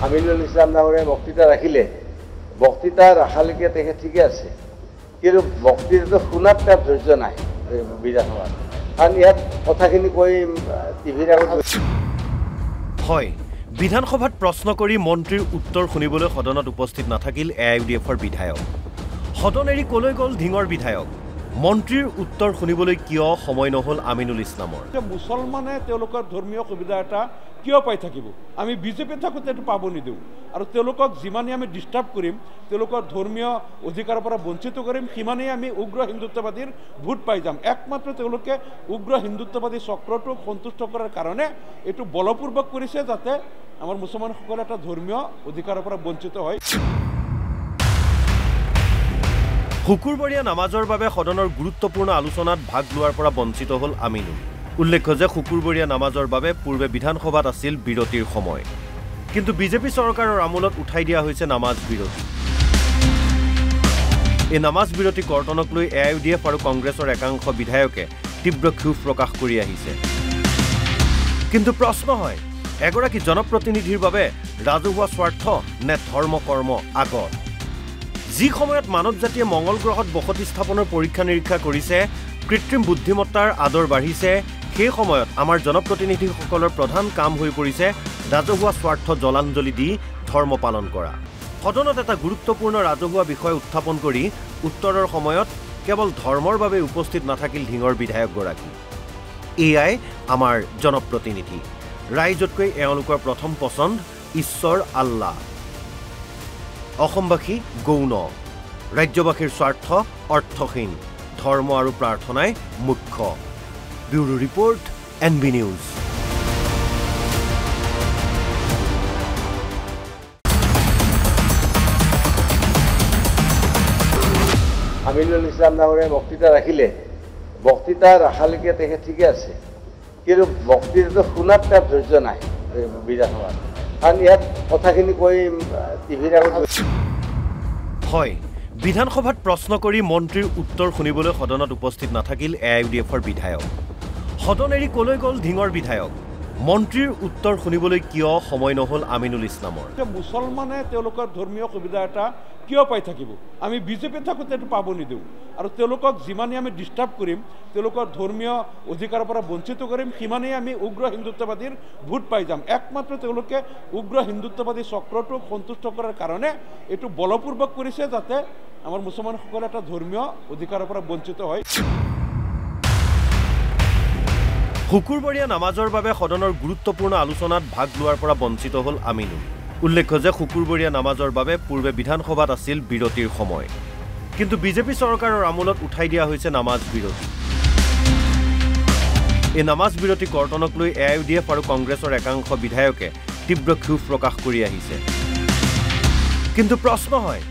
আমিনুল ইসলাম ডাঙৰে বক্তৃতা ৰাখিলে বক্তৃতা ৰাখালৈকে তেখেত ঠিকে আছে কিন্তু বক্তৃতাটো শুনাত তাৰ ধৈৰ্য নাই বিধানসভাত কাৰণ ইয়াত কথাখিনি কৈ টিভিৰ আগত হয় বিধানসভাত প্ৰশ্ন কৰি মন্ত্ৰীৰ উত্তৰ শুনিবলৈ সদনত উপস্থিত নাথাকিল AIUDFৰ বিধায়ক সদন এৰি কলৈ গ'ল ধিঙৰ বিধায়ক মন্ত্ৰীৰ উত্তৰ শুনিবলৈ কিয় সময় নহল আমিনুল ইছলামৰ মুছলমানে তেওঁলোকৰ ধৰ্মীয় সুবিধা এটা কিয় পাই থাকিব আমি বিজেপি থাকোঁতে এইটো পাব নিদিওঁ আৰু তেওঁলোকক যিমানেই আমি ডিষ্টাৰ্ব কৰিম তেওঁলোকৰ ধৰ্মীয় অধিকাৰৰ পৰা বঞ্চিত কৰিম সিমানেই আমি উগ্ৰ হিন্দুত্ববাদীৰ ভোট পাই যাম একমাত্ৰ তেওঁলোকে উগ্ৰ হিন্দুত্ববাদী চক্ৰটোক সন্তুষ্ট কৰাৰ কাৰণে এইটো বলপূৰ্বক কৰিছে যাতে আমাৰ মুছলমানসকলে এটা ধৰ্মীয় অধিকাৰৰ পৰা বঞ্চিত হয় শুকুৰবৰীয়া নামাজৰ বাবে সদনৰ গুৰুত্বপূৰ্ণ আলোচনাত ভাগ লোৱাৰ পৰা বঞ্চিত হ'ল আমিনুল উল্লেখ্য যে শুকুৰবৰীয়া নামাজৰ বাবে পূৰ্বে বিধানসভাত আছিল বিৰতিৰ সময় কিন্তু বিজেপি চৰকাৰৰ আমোলত উঠাই দিয়া হৈছে নামাজ বিৰতি এই নামাজ বিৰতি কৰ্তনক লৈ AIUDF আৰু কংগ্ৰেছৰ একাংশ বিধায়কে তীব্ৰ ক্ষোভ প্ৰকাশ কৰি আহিছে কিন্তু প্ৰশ্ন হয় এগৰাকী জনপ্ৰতিনিধিৰ বাবে ৰাজহুৱা স্বাৰ্থ নে ধৰ্ম কৰ্ম আগত যি সময়ত মানৱ জাতিয়ে মঙ্গল গ্ৰহত বসতি স্থাপনৰ পৰীক্ষা নিৰীক্ষা কৰিছে কৃত্ৰিম বুদ্ধিমত্তাৰ আদৰ বাঢ়িছে সেই সময়ত আমাৰ জনপ্ৰতিনিধিসকলৰ প্ৰধান কাম হৈ পৰিছে ৰাজহুৱা স্বাৰ্থ জলাঞ্জলি দি ধৰ্ম পালন কৰা সদনত এটা গুৰুত্বপূৰ্ণ ৰাজহুৱা বিষয় উত্থাপন কৰি উত্তৰৰ সময়ত কেৱল ধৰ্মৰ বাবে উপস্থিত নাথাকিল ধিঙৰ বিধায়কগৰাকী এয়াই আমাৰ জনপ্ৰতিনিধি ৰাইজতকৈ এওঁলোকৰ প্ৰথম পছন্দ ঈশ্বৰ আল্লাহ অসমবাসী গৌণ ৰাজ্যবাসীৰ স্বাৰ্থ অৰ্থহীন ধৰ্ম আৰু প্ৰাৰ্থনাই মুখ্য bureau report NB news Aminul Islam ডাঙৰে বক্তৃতা ৰাখিলে বক্তৃতা ৰাখালৈকে তেখেত ঠিকে আছে কিন্তু বক্তৃতাটো শুনাত তাৰ ধৈৰ্য নাই বিধানসভাত কাৰণ ইয়াত কথাখিনি কৈ টিভিৰ আগত হয় বিধানসভাত প্ৰশ্ন কৰি মন্ত্ৰীৰ উত্তৰ শুনিবলৈ সদনত উপস্থিত নাথাকিল AIUDFৰ বিধায়ক সদন এৰি কলৈ গ'ল ধিঙৰ বিধায়ক মন্ত্ৰীৰ উত্তৰ শুনিবলৈ কিয় সময় নহল আমিনুল ইছলামৰ মুছলমানে তেওঁলোকৰ ধৰ্মীয় সুবিধা এটা কিয় পাই থাকিব আমি বিজেপি থাকোঁতে এইটো পাব নিদিওঁ আৰু তেওঁলোকক যিমানেই আমি ডিষ্টাৰ্ব কৰিম তেওঁলোকৰ ধৰ্মীয় অধিকাৰৰ পৰা বঞ্চিত কৰিম সিমানেই আমি উগ্ৰ হিন্দুত্ববাদীৰ ভোট পাই যাম একমাত্ৰ তেওঁলোকে উগ্ৰ হিন্দুত্ববাদী চক্ৰটোক সন্তুষ্ট কৰাৰ কাৰণে এইটো বলপূৰ্বক কৰিছে যাতে আমাৰ মুছলমানসকলে এটা ধৰ্মীয় অধিকাৰৰ পৰা বঞ্চিত হয় শুকুৰবৰীয়া নামাজৰ বাবে সদনৰ গুৰুত্বপূৰ্ণ আলোচনাত ভাগ লোৱাৰ পৰা বঞ্চিত হ'ল আমিনুল উল্লেখ্য যে শুকুৰবৰীয়া নামাজৰ বাবে পূৰ্বে বিধানসভাত আছিল বিৰতিৰ সময় কিন্তু বিজেপি চৰকাৰৰ আমোলত উঠাই দিয়া হৈছে নামাজ বিৰতি এই নামাজ বিৰতি কৰ্তনক লৈ AIUDF আৰু কংগ্ৰেছৰ একাংশ বিধায়কে তীব্ৰ ক্ষোভ প্ৰকাশ কৰি আহিছে কিন্তু প্ৰশ্ন হয়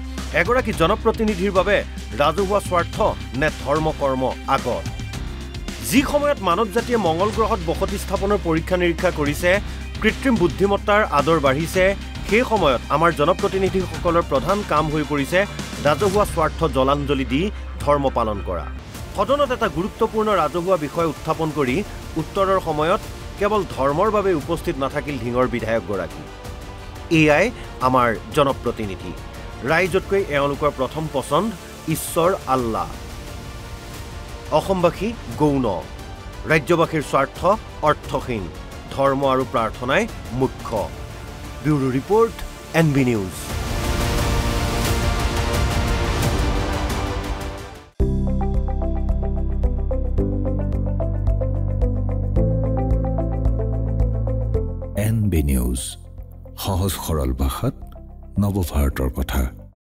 এগৰাকী জনপ্ৰতিনিধিৰ বাবে ৰাজহুৱা স্বাৰ্থ নে ধৰ্ম কৰ্ম আগত যি সময়ত মানৱ জাতিয়ে মঙ্গল গ্ৰহত বসতি স্থাপনৰ পৰীক্ষা নিৰীক্ষা কৰিছে কৃত্ৰিম বুদ্ধিমত্তাৰ আদৰ বাঢ়িছে সেই সময়ত আমাৰ জনপ্ৰতিনিধিসকলৰ প্ৰধান কাম হৈ পৰিছে ৰাজহুৱা স্বাৰ্থ জলাঞ্জলি দি ধৰ্ম পালন কৰা সদনত এটা গুৰুত্বপূৰ্ণ ৰাজহুৱা বিষয় উত্থাপন কৰি উত্তৰৰ সময়ত কেৱল ধৰ্মৰ বাবে উপস্থিত নাথাকিল ধিঙৰ বিধায়কগৰাকী এয়াই আমাৰ জনপ্ৰতিনিধি ৰাইজতকৈ এওঁলোকৰ প্ৰথম পছন্দ ঈশ্বৰ আল্লাহ অসমবাসী গৌণ ৰাজ্যবাসীৰ স্বাৰ্থ অৰ্থহীন ধৰ্ম আৰু প্ৰাৰ্থনাই মুখ্য bureau report NB news NB news সহজ সৰল ভাষাত নৱভাৰতৰ কথা